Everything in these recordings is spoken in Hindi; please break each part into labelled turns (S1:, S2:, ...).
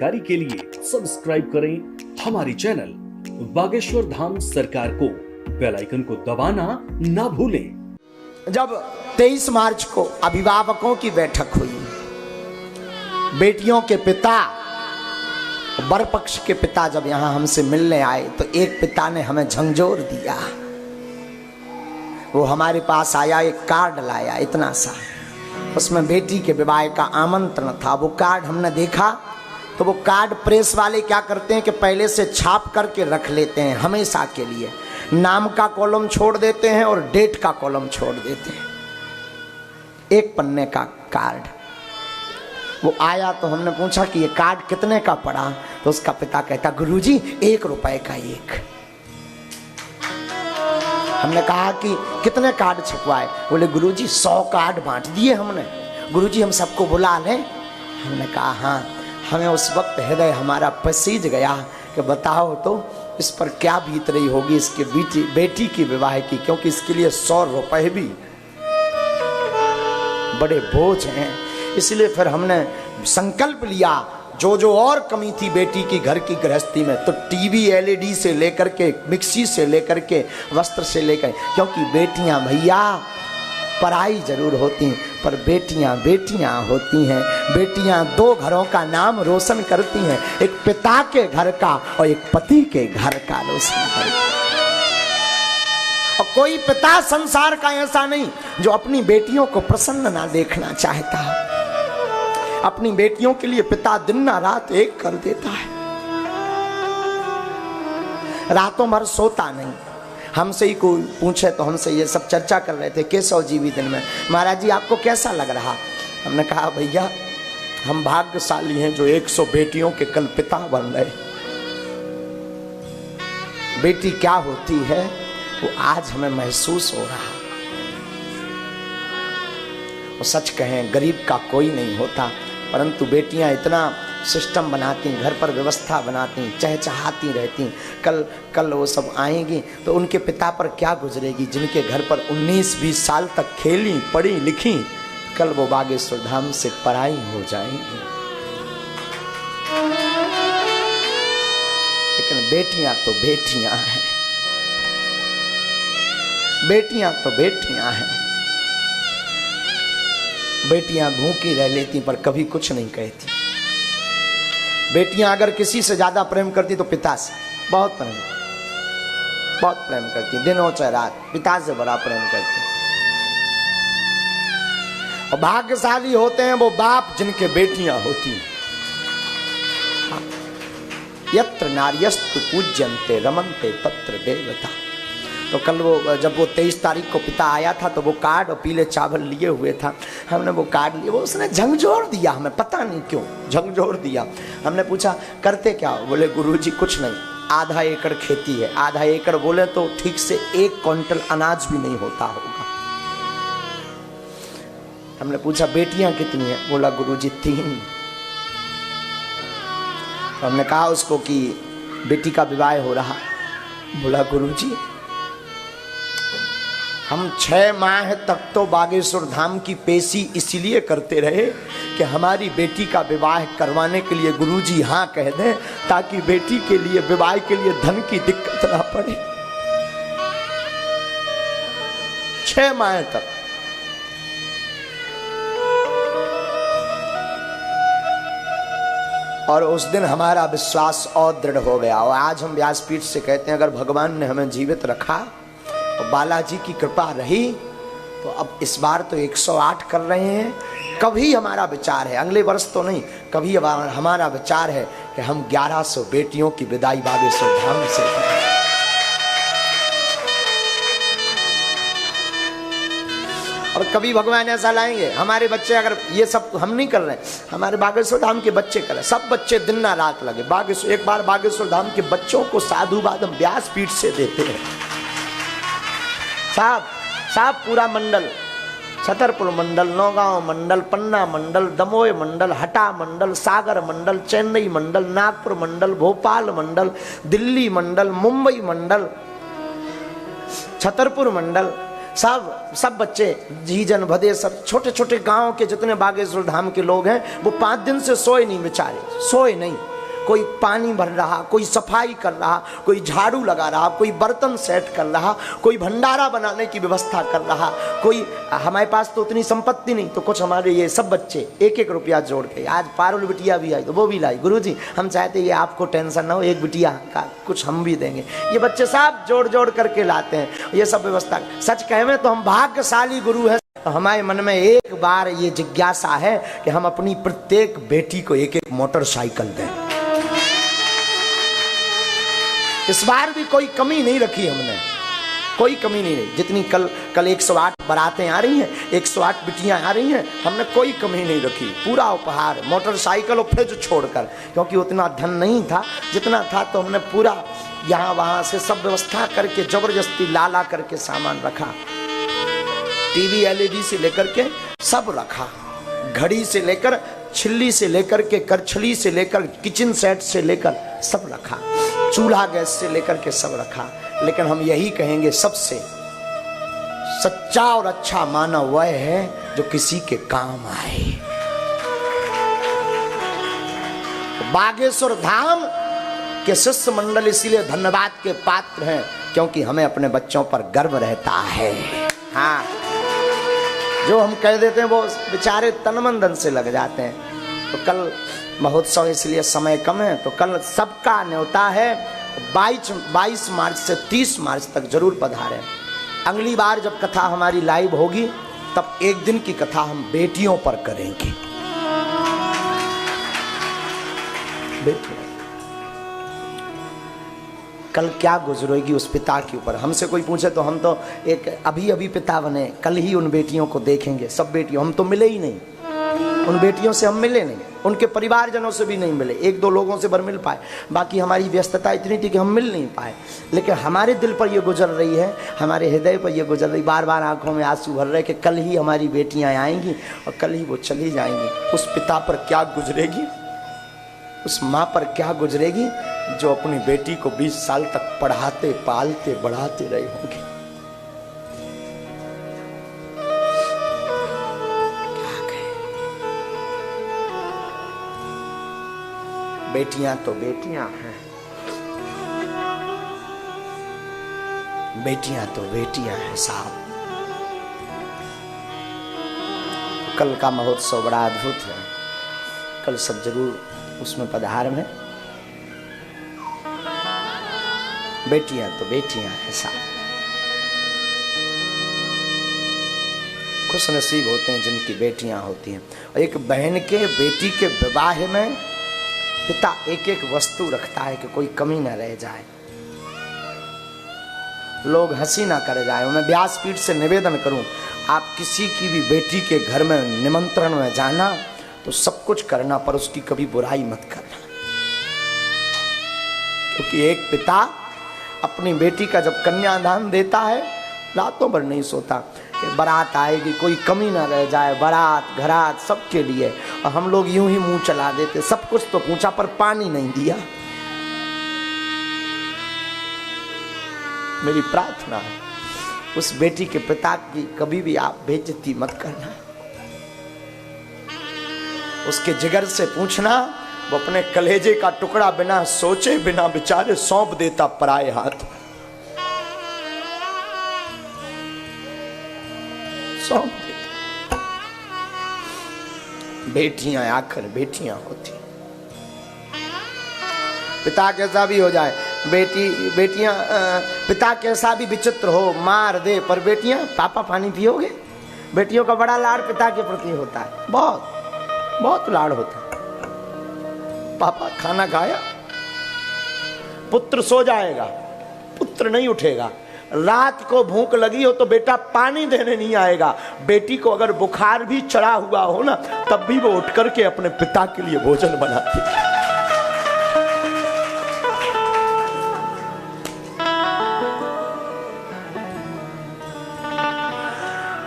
S1: जानकारी के लिए सब्सक्राइब करें हमारी चैनल बागेश्वर धाम सरकार को। बेल आइकन को दबाना ना भूलें।
S2: जब 23 मार्च को अभिभावकों की बैठक हुई, बेटियों के पिता, वर पक्ष के पिता जब यहां हमसे मिलने आए तो एक पिता ने हमें झंझोर दिया। वो हमारे पास आया, एक कार्ड लाया इतना सा, उसमें बेटी के विवाह का आमंत्रण था। वो कार्ड हमने देखा तो वो कार्ड प्रेस वाले क्या करते हैं कि पहले से छाप करके रख लेते हैं, हमेशा के लिए नाम का कॉलम छोड़ देते हैं और डेट का कॉलम छोड़ देते हैं। एक पन्ने का कार्ड वो आया तो हमने पूछा कि ये कार्ड कितने का पड़ा, तो उसका पिता कहता गुरुजी 1 रुपए का एक। हमने कहा कि कितने कार्ड छपवाए, बोले गुरुजी 100 कार्ड बांट दिए हमने। गुरुजी हम सबको बुला लें? हमने कहा हाँ। हमें उस वक्त हृदय हमारा पसीज गया कि बताओ तो इस पर क्या बीत रही होगी इसके बेटी की विवाह की, क्योंकि इसके लिए 100 रुपए भी बड़े बोझ हैं। इसलिए फिर हमने संकल्प लिया, जो और कमी थी बेटी की घर की गृहस्थी में, तो टीवी एलईडी से लेकर के, मिक्सी से लेकर के, वस्त्र से लेकर, क्योंकि बेटियां भैया पराई जरूर होती पर बेटियां बेटियां होती हैं। बेटियां 2 घरों का नाम रोशन करती हैं, एक पिता के घर का और एक पति के घर का रोशन करती हैं। और कोई पिता संसार का ऐसा नहीं जो अपनी बेटियों को प्रसन्न ना देखना चाहता। अपनी बेटियों के लिए पिता दिन ना रात एक कर देता है, रातों भर सोता नहीं। हमसे ही कोई पूछे तो हमसे ये सब चर्चा कर रहे थे केशव जी भी दिन में, महाराज जी आपको कैसा लग रहा? हमने कहा भैया हम भाग्यशाली हैं जो 100 बेटियों के कल पिता बन गए। बेटी क्या होती है वो आज हमें महसूस हो रहा। वो सच कहें गरीब का कोई नहीं होता, परंतु बेटियां इतना सिस्टम बनाती, घर पर व्यवस्था बनाती, चहचहाती रहती। कल वो सब आएंगी तो उनके पिता पर क्या गुजरेगी, जिनके घर पर 19-20 साल तक खेली पढ़ी लिखी, कल वो बागेश्वर धाम से पराई हो जाएंगी। लेकिन बेटियां तो बेटियां हैं, बेटियां तो बेटियां हैं। बेटियां भूखी रह लेती पर कभी कुछ नहीं कहती। बेटियां अगर किसी से ज्यादा प्रेम करती तो पिता से बहुत प्रेम करती, दिनों चाहे रात पिता से बड़ा प्रेम करती। और भाग्यशाली होते हैं वो बाप जिनके बेटियां होती। यत्र नार्यस्तु पूज्यन्ते रमन्ते तत्र देवता। तो कल वो जब वो 23 तारीख को पिता आया था तो वो कार्ड और पीले चावल लिए हुए था। हमने वो कार्ड लिए, वो उसने झंझोर दिया, हमें पता नहीं क्यों झंझोर दिया। हमने पूछा करते क्या? बोले गुरुजी कुछ नहीं, आधा एकड़ खेती है। आधा एकड़ बोले तो ठीक से 1 क्विंटल अनाज भी नहीं होता होगा। हमने पूछा बेटियां कितनी है? बोला गुरुजी 3। तो हमने कहा उसको कि बेटी का विवाह हो रहा। बोला गुरुजी हम 6 माह तक तो बागेश्वर धाम की पेशी इसलिए करते रहे कि हमारी बेटी का विवाह करवाने के लिए गुरुजी हाँ कह दें, ताकि बेटी के लिए विवाह के लिए धन की दिक्कत ना पड़े। 6 माह तक। और उस दिन हमारा विश्वास और दृढ़ हो गया। और आज हम व्यासपीठ से कहते हैं अगर भगवान ने हमें जीवित रखा और बालाजी की कृपा रही तो अब इस बार तो 108 कर रहे हैं। कभी हमारा विचार है, अगले वर्ष तो नहीं, कभी हमारा विचार है कि हम 1100 बेटियों की विदाई बागेश्वर धाम से करें। और कभी भगवान ऐसा लाएंगे हमारे बच्चे, अगर ये सब हम नहीं कर रहे हैं, हमारे बागेश्वर धाम के बच्चे कर रहे हैं, सब बच्चे दिन ना रात लगे। बागेश्वर एक बार बागेश्वर धाम के बच्चों को साधुवाद हम व्यासपीठ से देते हैं। साहब पूरा मंडल, छतरपुर मंडल, नौगांव मंडल, पन्ना मंडल, दमोह मंडल, हटा मंडल, सागर मंडल, चेन्नई मंडल, नागपुर मंडल, भोपाल मंडल, दिल्ली मंडल, मुंबई मंडल, छतरपुर मंडल, सब बच्चे जीजन भदे, सब छोटे छोटे गांव के जितने बागेश्वर धाम के लोग हैं वो 5 दिन से सोए नहीं बेचारे, सोए नहीं। कोई पानी भर रहा, कोई सफाई कर रहा, कोई झाड़ू लगा रहा, कोई बर्तन सेट कर रहा, कोई भंडारा बनाने की व्यवस्था कर रहा, कोई, हमारे पास तो उतनी संपत्ति नहीं, तो कुछ हमारे ये सब बच्चे एक एक रुपया जोड़ के, आज पारुल बिटिया भी आई तो वो भी लाई, गुरुजी हम चाहते ये आपको टेंशन ना हो, एक बिटिया का कुछ हम भी देंगे। ये बच्चे सब जोड़ जोड़ करके लाते हैं ये सब व्यवस्था। सच कहें तो हम भाग्यशाली गुरु हैं। हमारे मन में एक बार ये जिज्ञासा है कि हम अपनी प्रत्येक बेटी को एक एक मोटरसाइकिल दें। इस बार भी कोई कमी नहीं रखी हमने, कोई कमी नहीं रही। जितनी कल 108 बारातें आ रही हैं, 108 बिटियां आ रही हैं, हमने कोई कमी नहीं रखी। पूरा उपहार, मोटरसाइकिल और फ्रिज छोड़कर, क्योंकि उतना धन नहीं था, जितना था तो हमने पूरा यहाँ वहाँ से सब व्यवस्था करके जबरदस्ती ला करके सामान रखा। टीवी एलईडी से लेकर के सब रखा, घड़ी से लेकर छिल्ली से लेकर के करछली से लेकर किचन सेट से लेकर सब रखा, चूल्हा गैस से लेकर के सब रखा। लेकिन हम यही कहेंगे, सबसे सच्चा और अच्छा मानव वह है जो किसी के काम आए। बागेश्वर धाम के शिष्य मंडल इसीलिए धन्यवाद के पात्र हैं, क्योंकि हमें अपने बच्चों पर गर्व रहता है। हाँ, जो हम कह देते हैं वो बेचारे तन मन धन से लग जाते हैं। तो कल महोत्सव इसलिए समय कम है, तो कल सबका न्योता है 22 मार्च से 30 मार्च तक जरूर पधारें। अगली बार जब कथा हमारी लाइव होगी तब एक दिन की कथा हम बेटियों पर करेंगे। बेटियों कल क्या गुजरेगी उस पिता के ऊपर। हमसे कोई पूछे तो हम तो एक अभी पिता बने, कल ही उन बेटियों को देखेंगे। सब बेटियों, हम तो मिले ही नहीं, उन बेटियों से हम मिले नहीं, उनके परिवारजनों से भी नहीं मिले, एक दो लोगों से भर मिल पाए, बाकी हमारी व्यस्तता इतनी थी कि हम मिल नहीं पाए। लेकिन हमारे दिल पर ये गुजर रही है, हमारे हृदय पर ये गुजर रही, बार बार आंखों में आंसू भर रहे कि कल ही हमारी बेटियां आएंगी और कल ही वो चली जाएंगी। उस पिता पर क्या गुजरेगी, उस माँ पर क्या गुजरेगी जो अपनी बेटी को 20 साल तक पढ़ाते पालते बढ़ाते रहे होंगे। बेटियां तो बेटियां हैं, बेटियां तो बेटियां हैं साहब। कल का महोत्सव बड़ा अद्भुत है, कल सब जरूर उसमें पधार में। बेटियां तो बेटियां हैं साहब। खुश नसीब होते हैं जिनकी बेटियां होती हैं। और एक बहन के बेटी के विवाह में पिता एक एक वस्तु रखता है कि कोई कमी न रह जाए, लोग हंसी ना कर जाए। मैं व्यासपीठ से निवेदन करूं, आप किसी की भी बेटी के घर में निमंत्रण में जाना तो सब कुछ करना, पर उसकी कभी बुराई मत करना। क्योंकि एक पिता अपनी बेटी का जब कन्यादान देता है रातों भर नहीं सोता कि बारात आएगी, कोई कमी ना रह जाए, बारात घरात सबके लिए। और हम लोग यूं ही मुंह चला देते, सब कुछ तो पूछा पर पानी नहीं दिया। मेरी प्रार्थना है उस बेटी के पिता की कभी भी आप बेइज्जती मत करना। उसके जिगर से पूछना, वो अपने कलेजे का टुकड़ा बिना सोचे बिना बेचारे सौंप देता पराए हाथ, सौंप देता। बेटियां आखिर बेटियां होती, पिता कैसा भी हो जाए, बेटियां पिता कैसा भी विचित्र हो, मार दे, पर बेटियां पापा पानी पियोगे। बेटियों का बड़ा लाड़ पिता के प्रति होता है, बहुत बहुत लाड़ होता है। पापा खाना खाया, पुत्र सो जाएगा, पुत्र नहीं उठेगा। रात को भूख लगी हो तो बेटा पानी देने नहीं आएगा। बेटी को अगर बुखार भी चढ़ा हुआ हो ना, तब भी वो उठ करके अपने पिता के लिए भोजन बनाती है।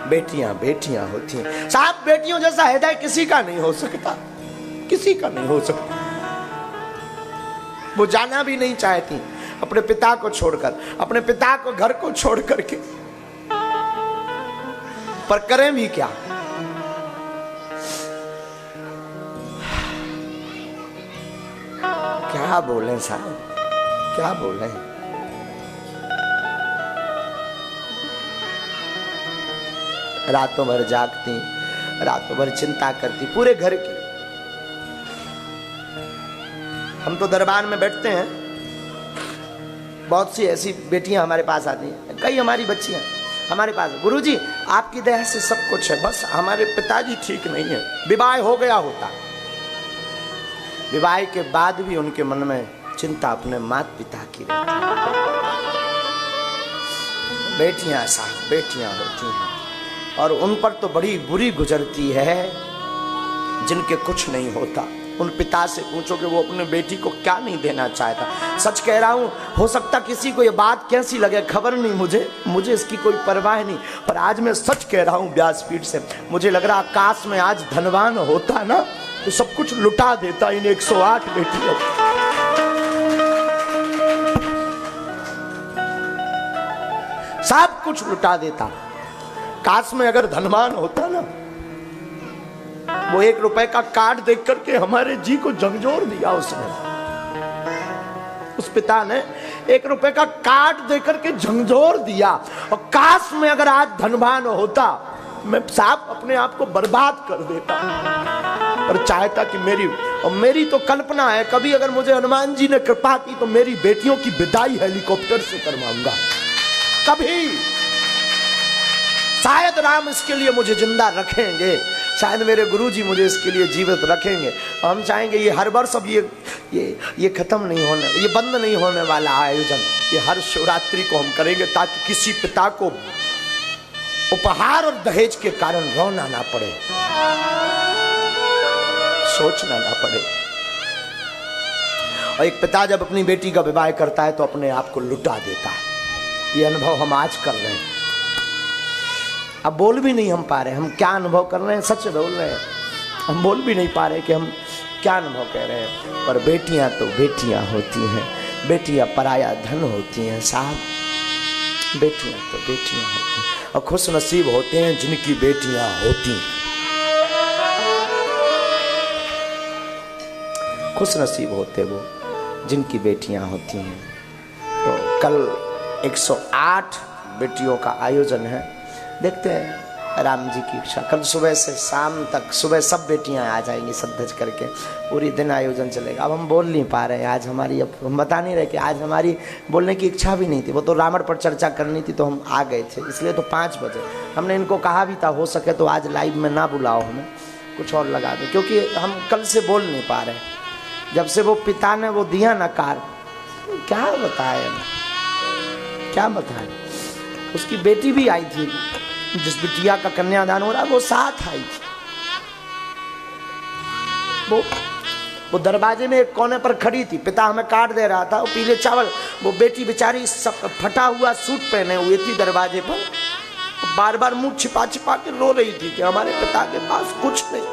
S2: बेटियां बेटियां होती हैं साहब। बेटियों जैसा हृदय किसी का नहीं हो सकता, किसी का नहीं हो सकता। वो जाना भी नहीं चाहती अपने पिता को छोड़कर, अपने पिता को घर को छोड़ करके, पर करें भी क्या। क्या बोले साहब, क्या बोले। रातों भर जागती, रातों भर चिंता करती पूरे घर की। हम तो दरबार में बैठते हैं, बहुत सी ऐसी बेटियां हमारे पास आती हैं, कई हमारी बच्चियां हमारे पास, गुरुजी आपकी दया से सब कुछ है, बस हमारे पिताजी ठीक नहीं है। विवाह हो गया होता, विवाह के बाद भी उनके मन में चिंता अपने माता पिता की रहती। बेटियां साहब बेटियां होती हैं, और उन पर तो बड़ी बुरी गुजरती है जिनके कुछ नहीं होता। उन पिता से पूछो कि वो अपने बेटी को क्या नहीं देना चाहता। सच कह रहा हूं, हो सकता किसी को ये बात कैसी लगे खबर नहीं, मुझे इसकी कोई परवाह नहीं, पर आज मैं सच कह रहा हूं व्यासपीठ से, मुझे लग रहा काश में आज धनवान होता ना तो सब कुछ लुटा देता इन 108 बेटियों। सब कुछ लुटा देता। काश में अगर धनवान होता ना, वो 1 रुपए का कार्ड देख करके हमारे जी को झंझोर दिया उसने। उस पिता ने 1 रुपए का कार्ड देख करके झंझोर दिया। और काश में अगर आज धनवान होता, मैं साहब अपने आप को बर्बाद कर देता, पर चाहता कि मेरी तो कल्पना है, कभी अगर मुझे हनुमान जी ने कृपा की तो मेरी बेटियों की विदाई हेलीकॉप्टर से करवाऊंगा। कभी शायद राम इसके लिए मुझे जिंदा रखेंगे, शायद मेरे गुरुजी मुझे इसके लिए जीवित रखेंगे। हम चाहेंगे ये हर वर्ष अब ये खत्म नहीं होने, ये बंद नहीं होने वाला आयोजन, ये हर शिवरात्रि को हम करेंगे ताकि किसी पिता को उपहार और दहेज के कारण रोना ना पड़े, सोचना ना पड़े। और एक पिता जब अपनी बेटी का विवाह करता है तो अपने आप को लुटा देता है। ये अनुभव हम आज कर रहे हैं। अब बोल भी नहीं हम पा रहे हम क्या अनुभव कर रहे हैं, सच बोल रहे हैं, हम बोल भी नहीं पा रहे कि हम क्या अनुभव कह रहे हैं। पर बेटियां तो बेटियां होती हैं, बेटियां पराया धन होती हैं साहब, बेटियां तो बेटियां होती हैं। और खुश नसीब होते हैं जिनकी बेटियां होती हैं, खुश नसीब होते वो जिनकी बेटियां होती हैं। तो कल 108 बेटियों का आयोजन है, देखते हैं राम जी की इच्छा। कल सुबह से शाम तक, सुबह सब बेटियां आ जाएंगी सज धज करके, पूरी दिन आयोजन चलेगा। अब हम बोल नहीं पा रहे हैं आज हमारी, अब हम बता नहीं रहे कि आज हमारी बोलने की इच्छा भी नहीं थी। वो तो रावण पर चर्चा करनी थी तो हम आ गए थे, इसलिए तो 5 बजे हमने इनको कहा भी था हो सके तो आज लाइव में ना बुलाओ, हमें कुछ और लगा दो, क्योंकि हम कल से बोल नहीं पा रहे। जब से वो पिता ने वो दिया ना कार, क्या बताए क्या बताए। उसकी बेटी भी आई थी, जिस बिटिया का कन्यादान हो रहा वो साथ आई थी। वो दरवाजे में एक कोने पर खड़ी थी, पिता हमें कार्ड दे रहा था, वो पीले चावल, वो बेटी बेचारी सब फटा हुआ सूट पहने हुई थी दरवाजे पर, बार बार मुंह छिपा छिपा के रो रही थी कि हमारे पिता के पास कुछ नहीं।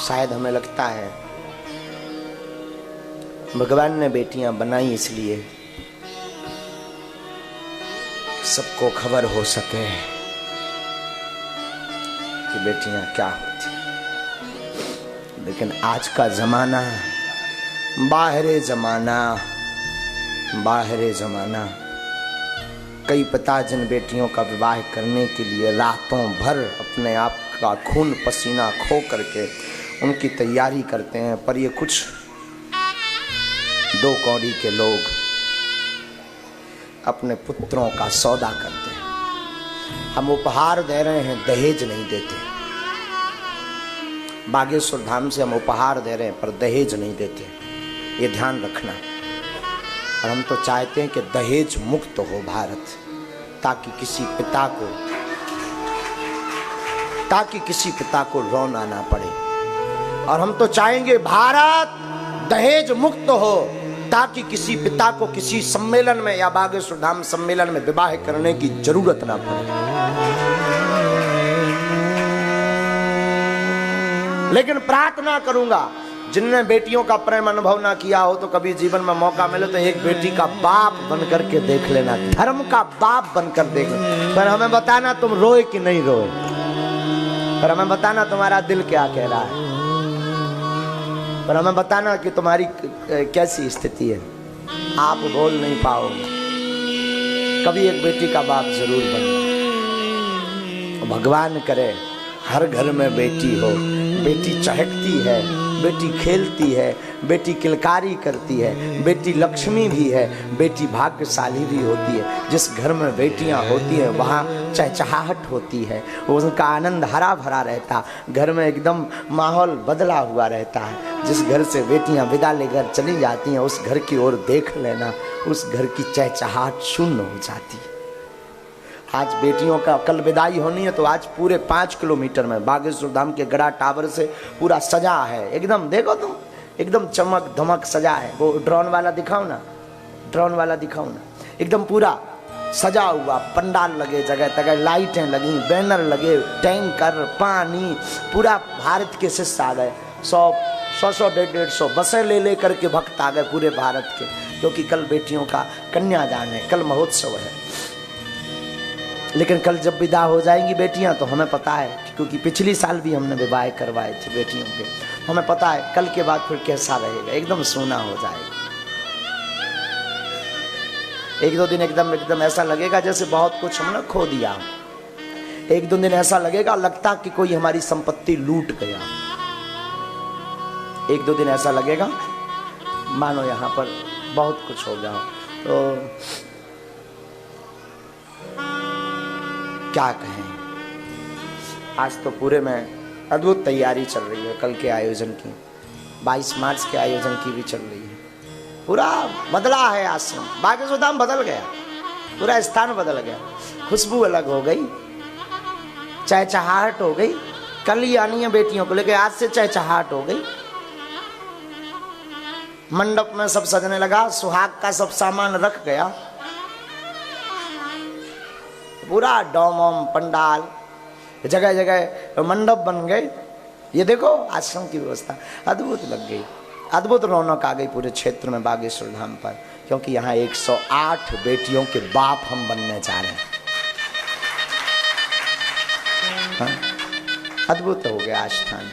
S2: शायद हमें लगता है भगवान ने बेटियां बनाई इसलिए सबको खबर हो सके कि बेटियां क्या होती। लेकिन आज का जमाना बाहरे जमाना, कई पिता जिन बेटियों का विवाह करने के लिए रातों भर अपने आप का खून पसीना खो करके उनकी तैयारी करते हैं, पर ये कुछ 2 कौड़ी के लोग अपने पुत्रों का सौदा करते हैं। हम उपहार दे रहे हैं, दहेज नहीं देते। बागेश्वर धाम से हम उपहार दे रहे हैं पर दहेज नहीं देते, ये ध्यान रखना। और हम तो चाहते हैं कि दहेज मुक्त हो भारत, ताकि किसी पिता को रोना ना पड़े। और हम तो चाहेंगे भारत दहेज मुक्त हो, ताकि किसी पिता को किसी सम्मेलन में या बागेश्वर धाम सम्मेलन में विवाह करने की जरूरत ना पड़े। लेकिन प्रार्थना करूंगा जिनने बेटियों का प्रेम अनुभव ना किया हो तो कभी जीवन में मौका मिले तो एक बेटी का बाप बन करके देख लेना, धर्म का बाप बनकर देख लेना। पर हमें बताना तुम रोए कि नहीं रोए, पर हमें बताना तुम्हारा दिल क्या कह रहा है, पर हमें बताना कि तुम्हारी कैसी स्थिति है। आप बोल नहीं पाओगे, कभी एक बेटी का बाप जरूर बनना। भगवान करे हर घर में बेटी हो, बेटी चहकती है, बेटी खेलती है, बेटी किलकारी करती है, बेटी लक्ष्मी भी है, बेटी भाग्यशाली भी होती है। जिस घर में बेटियां होती हैं वहाँ चहचहाहट होती है, उनका आनंद हरा भरा रहता, घर में एकदम माहौल बदला हुआ रहता है। जिस घर से बेटियां विदा लेकर चली जाती हैं उस घर की ओर देख लेना, उस घर की चहचहाहट शून्य हो जाती है। आज बेटियों का कल विदाई होनी है तो आज पूरे 5 किलोमीटर में बागेश्वर धाम के गड़ा टावर से पूरा सजा है एकदम, देखो तुम एकदम चमक धमक सजा है। वो ड्रोन वाला दिखाओ ना, ड्रोन वाला दिखाओ ना, एकदम पूरा सजा हुआ, पंडाल लगे जगह जगह, लाइटें लगी, बैनर लगे, टैंकर, पानी, पूरा भारत के शिष्य आ गए। 100 150 बसें ले करके भक्त आ गए पूरे भारत के, क्योंकि कल बेटियों का कन्यादान है, कल महोत्सव है। लेकिन कल जब विदा हो जाएंगी बेटियां तो हमें पता है, क्योंकि पिछली साल भी हमने विवाह करवाए थे बेटियों के, हमें पता है कल के बाद फिर कैसा रहेगा, एकदम सोना हो जाएगा। एक दो दिन एकदम ऐसा लगेगा जैसे बहुत कुछ हमने खो दिया। एक दो दिन ऐसा लगेगा लगता कि कोई हमारी संपत्ति लूट गया। एक दो दिन ऐसा लगेगा मानो यहाँ पर बहुत कुछ हो गया। तो क्या कहें, आज तो पूरे में अद्भुत तैयारी चल रही है कल के आयोजन की, 22 मार्च के आयोजन की भी चल रही है। पूरा बदला है आश्रम, बागेश्वर धाम बदल गया, पूरा स्थान बदल गया, खुशबू अलग हो गई, चहचहाहट हो गई। कल ही आनी है बेटियों को लेकर, आज से चहचहाहट हो गई। मंडप में सब सजने लगा, सुहाग का सब सामान रख गया, पूरा डोम ओम पंडाल, जगह जगह मंडप बन गए। ये देखो आश्रम की व्यवस्था अद्भुत लग गई, अद्भुत रौनक आ गई पूरे क्षेत्र में बागेश्वर धाम पर, क्योंकि यहाँ 108 बेटियों के बाप हम बनने जा रहे हैं। हाँ? अद्भुत हो गया आस्थान।